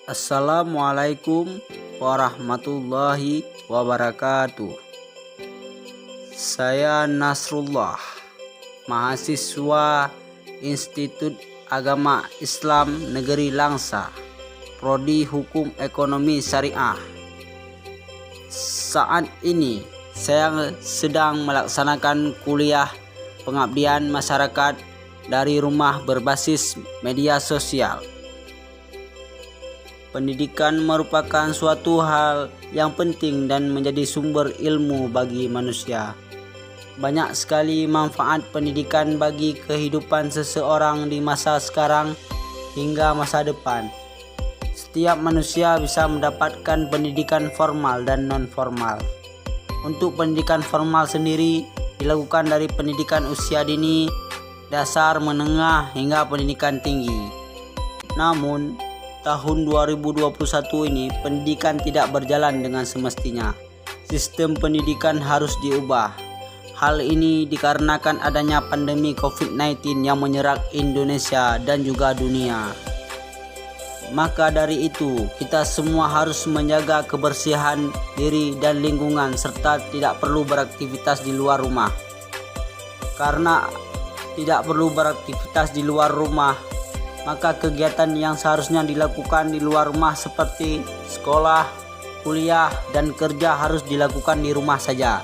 Assalamualaikum warahmatullahi wabarakatuh. Saya Nasrullah, mahasiswa Institut Agama Islam Negeri Langsa, Prodi Hukum Ekonomi Syariah. Saat ini saya sedang melaksanakan kuliah pengabdian masyarakat dari rumah berbasis media sosial. Pendidikan merupakan suatu hal yang penting dan menjadi sumber ilmu bagi manusia. Banyak sekali manfaat pendidikan bagi kehidupan seseorang di masa sekarang hingga masa depan. Setiap manusia bisa mendapatkan pendidikan formal dan non-formal. Untuk pendidikan formal sendiri dilakukan dari pendidikan usia dini, dasar, menengah, hingga pendidikan tinggi. Namun, tahun 2021 ini pendidikan tidak berjalan dengan semestinya. Sistem pendidikan harus diubah. Hal ini dikarenakan adanya pandemi COVID-19 yang menyerang Indonesia dan juga dunia. Maka dari itu, kita semua harus menjaga kebersihan diri dan lingkungan serta tidak perlu beraktivitas di luar rumah. Karena tidak perlu beraktivitas di luar rumah, maka kegiatan yang seharusnya dilakukan di luar rumah seperti sekolah, kuliah, dan kerja harus dilakukan di rumah saja.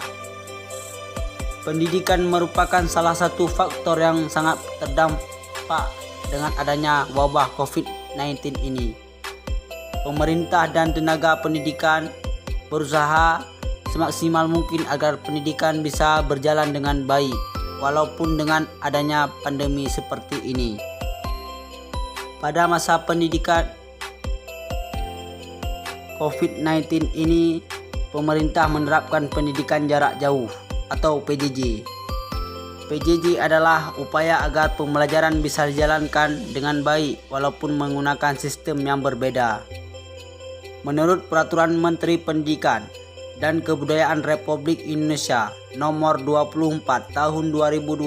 Pendidikan merupakan salah satu faktor yang sangat terdampak dengan adanya wabah COVID-19 ini. Pemerintah dan tenaga pendidikan berusaha semaksimal mungkin agar pendidikan bisa berjalan dengan baik, walaupun dengan adanya pandemi seperti ini. Pada masa pendidikan COVID-19 ini, pemerintah menerapkan pendidikan jarak jauh atau PJJ. PJJ adalah upaya agar pembelajaran bisa dijalankan dengan baik walaupun menggunakan sistem yang berbeda. Menurut Peraturan Menteri Pendidikan dan Kebudayaan Republik Indonesia Nomor 24 Tahun 2012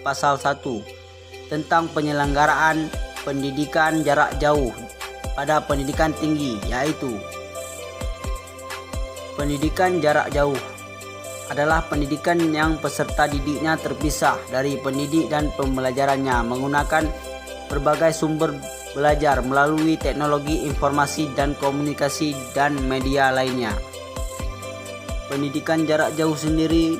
Pasal 1 tentang penyelenggaraan pendidikan jarak jauh pada pendidikan tinggi, yaitu pendidikan jarak jauh adalah pendidikan yang peserta didiknya terpisah dari pendidik dan pembelajarannya menggunakan berbagai sumber belajar melalui teknologi informasi dan komunikasi dan media lainnya. Pendidikan jarak jauh sendiri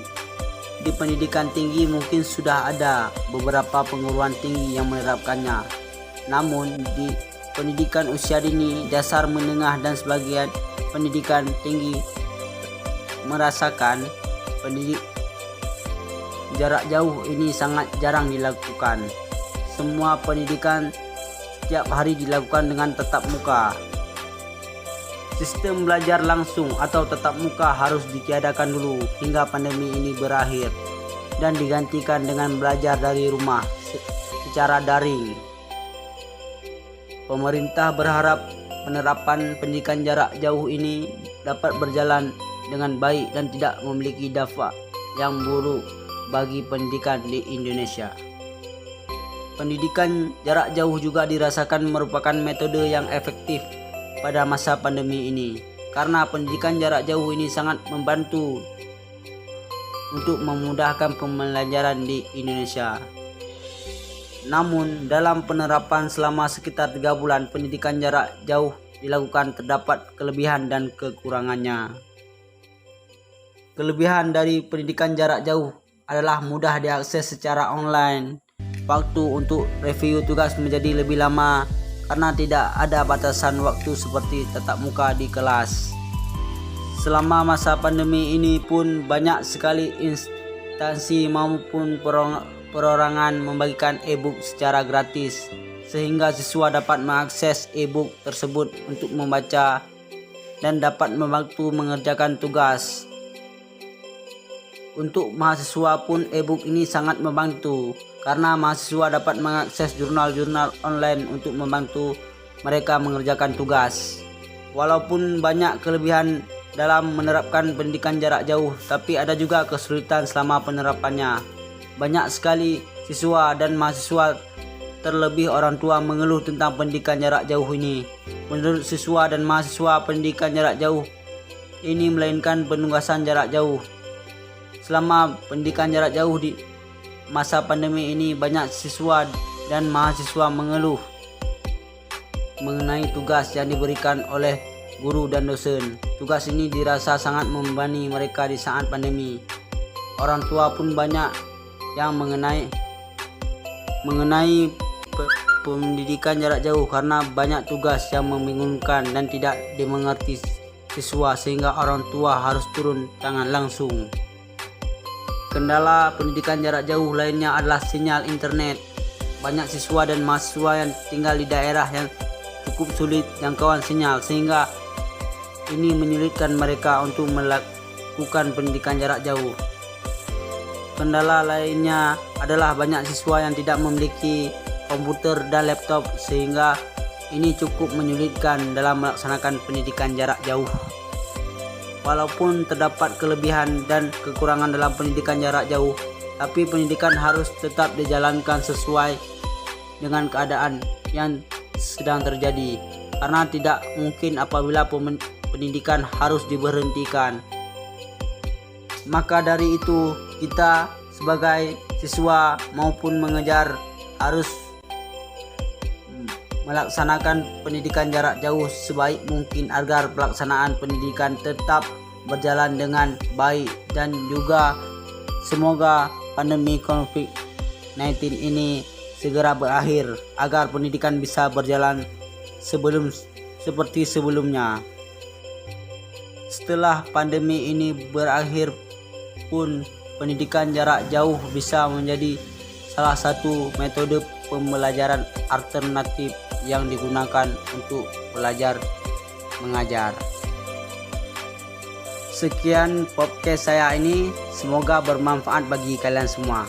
di pendidikan tinggi mungkin sudah ada beberapa perguruan tinggi yang menerapkannya. Namun di pendidikan usia dini, dasar, menengah, dan sebagian pendidikan tinggi merasakan pendidik jarak jauh ini sangat jarang dilakukan. Semua pendidikan setiap hari dilakukan dengan tatap muka. Sistem belajar langsung atau tatap muka harus ditiadakan dulu hingga pandemi ini berakhir dan digantikan dengan belajar dari rumah secara daring. Pemerintah berharap penerapan pendidikan jarak jauh ini dapat berjalan dengan baik dan tidak memiliki dampak yang buruk bagi pendidikan di Indonesia. Pendidikan jarak jauh juga dirasakan merupakan metode yang efektif pada masa pandemi ini, karena pendidikan jarak jauh ini sangat membantu untuk memudahkan pembelajaran di Indonesia. Namun, dalam penerapan selama sekitar 3 bulan pendidikan jarak jauh dilakukan, terdapat kelebihan dan kekurangannya. Kelebihan dari pendidikan jarak jauh adalah mudah diakses secara online. Waktu untuk review tugas menjadi lebih lama karena tidak ada batasan waktu seperti tatap muka di kelas. Selama masa pandemi ini pun banyak sekali instansi maupun perorangan membagikan e-book secara gratis, sehingga siswa dapat mengakses e-book tersebut untuk membaca dan dapat membantu mengerjakan tugas. Untuk mahasiswa pun e-book ini sangat membantu karena mahasiswa dapat mengakses jurnal-jurnal online untuk membantu mereka mengerjakan tugas. Walaupun banyak kelebihan dalam menerapkan pendidikan jarak jauh, tapi ada juga kesulitan selama penerapannya. Banyak sekali siswa dan mahasiswa terlebih orang tua mengeluh tentang pendidikan jarak jauh ini. Menurut siswa dan mahasiswa, pendidikan jarak jauh ini melainkan penugasan jarak jauh. Selama pendidikan jarak jauh di masa pandemi ini, banyak siswa dan mahasiswa mengeluh mengenai tugas yang diberikan oleh guru dan dosen. Tugas ini dirasa sangat membebani mereka di saat pandemi. Orang tua pun banyak yang mengenai pendidikan jarak jauh karena banyak tugas yang membingungkan dan tidak dimengerti siswa, sehingga orang tua harus turun tangan langsung. Kendala pendidikan jarak jauh lainnya adalah sinyal internet. Banyak siswa dan mahasiswa yang tinggal di daerah yang cukup sulit jangkauan sinyal, sehingga ini menyulitkan mereka untuk melakukan pendidikan jarak jauh. Kendala lainnya adalah banyak siswa yang tidak memiliki komputer dan laptop, sehingga ini cukup menyulitkan dalam melaksanakan pendidikan jarak jauh. Walaupun terdapat kelebihan dan kekurangan dalam pendidikan jarak jauh, tapi pendidikan harus tetap dijalankan sesuai dengan keadaan yang sedang terjadi, karena tidak mungkin apabila pendidikan harus diberhentikan. Maka dari itu, kita sebagai siswa maupun mengejar harus melaksanakan pendidikan jarak jauh sebaik mungkin agar pelaksanaan pendidikan tetap berjalan dengan baik, dan juga semoga pandemi COVID-19 ini segera berakhir agar pendidikan bisa berjalan seperti sebelumnya. Setelah pandemi ini berakhir pun, pendidikan jarak jauh bisa menjadi salah satu metode pembelajaran alternatif yang digunakan untuk belajar mengajar. Sekian podcast saya ini, semoga bermanfaat bagi kalian semua.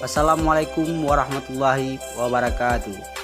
Wassalamualaikum warahmatullahi wabarakatuh.